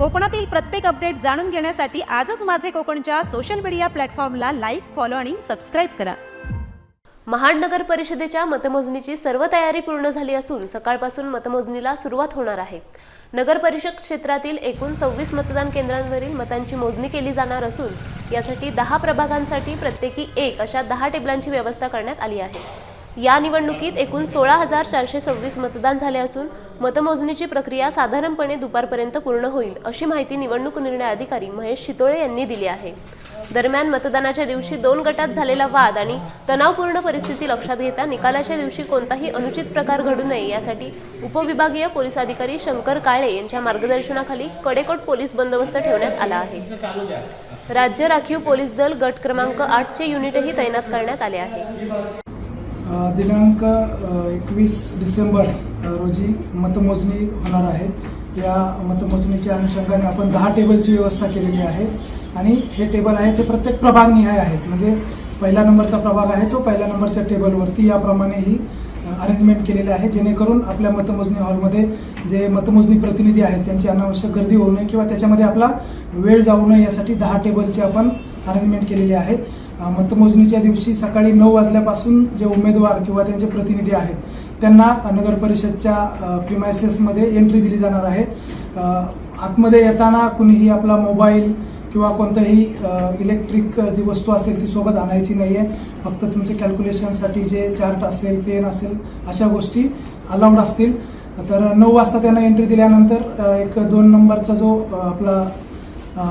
कोकणातील प्रत्येक अपडेट जाणून घेण्यासाठी आजच माझे कोकणच्या सोशल मीडिया प्लॅटफॉर्मला लाईक, फॉलो आणि सबस्क्राईब करा। महाड नगर परिषदेच्या मतमोजणीची सर्व तयारी पूर्ण झाली असून सकाळपासून मतमोजणीला सुरुवात होणार आहे। नगर परिषद क्षेत्रातील एकूण 26 मतदान केंद्रांवरील मतांची मोजणी केली जाणार असून यासाठी 10 प्रभागांसाठी प्रत्येकी 1 अशा 10 टेबलांची व्यवस्था करण्यात आली आहे। या निवडणुकीत एकूण 16,426 मतदान झाले असून मतमोजणीची प्रक्रिया साधारणपणे दुपारपर्यंत पूर्ण होईल अशी माहिती निवडणूक निर्णय अधिकारी महेश शितोळे यांनी दिली आहे। दरम्यान मतदानाच्या दिवशी 2 गटात झालेला वाद आणि तणावपूर्ण परिस्थिती लक्षात घेता निकालाच्या दिवशी कोणताही अनुचित प्रकार घडू नये यासाठी उपविभागीय पोलीस अधिकारी शंकर काळे यांच्या मार्गदर्शनाखाली कडेकोट पोलीस बंदोबस्त ठेवण्यात आला आहे। राज्य राखीव पोलीस दल गट क्रमांक 8 चे युनिटही तैनात करण्यात आले आहे। दिनांक 21 डिसेंबर रोजी मतमोजणी होणार आहे। या मतमोजणीच्या अनुषंगाने आपण 10 टेबलची व्यवस्था केलेली आहे आणि हे टेबल आहे ते प्रत्येक प्रभागनिहाय आहेत। म्हणजे पहिला नंबरचा प्रभाग आहे तो पहिल्या नंबरच्या टेबलवरती याप्रमाणे ही अरेंजमेंट केलेले आहे, जेणेकरून आपल्या मतमोजणी हॉलमध्ये जे मतमोजणी प्रतिनिधी आहेत त्यांची अनावश्यक गर्दी होऊ नये किंवा त्याच्यामध्ये आपला वेळ जाऊ नये यासाठी 10 टेबलची आपण अरेंजमेंट केलेली आहे। मतमोजणीच्या दिवशी सकाळी 9 वाजल्यापासून जे उमेदवार किंवा त्यांचे प्रतिनिधी आहेत त्यांना नगर परिषदच्या प्रिमायसेसमध्ये एंट्री दिली जाणार आहे। आतमध्ये येताना कुणीही आपला मोबाईल किंवा कोणताही इलेक्ट्रिक जी वस्तू असेल ती सोबत आणायची नाही आहे। फक्त तुमचे कॅल्क्युलेशनसाठी जे चार्ट असेल, पेन असेल अशा गोष्टी अलाउड असतील। तर 9 वाजता त्यांना एंट्री दिल्यानंतर एक 2 नंबरचा जो आपला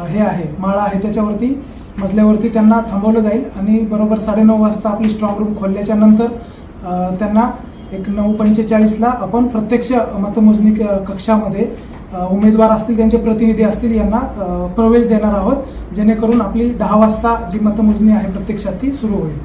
हे आहे माळा आहे त्याच्यावरती मजल्यावरती त्यांना थांबवलं जाईल आणि बरोबर 9:30 वाजता आपली स्ट्रॉंग रूम खोलल्याच्या नंतर त्यांना एक 9:45ला आपण प्रत्यक्ष मतमोजणी कक्षामध्ये उमेदवार असतील त्यांचे प्रतिनिधी असतील यांना प्रवेश देणार आहोत, जेणेकरून आपली 10 वाजता जी मतमोजणी आहे प्रत्यक्षात ती सुरू होईल।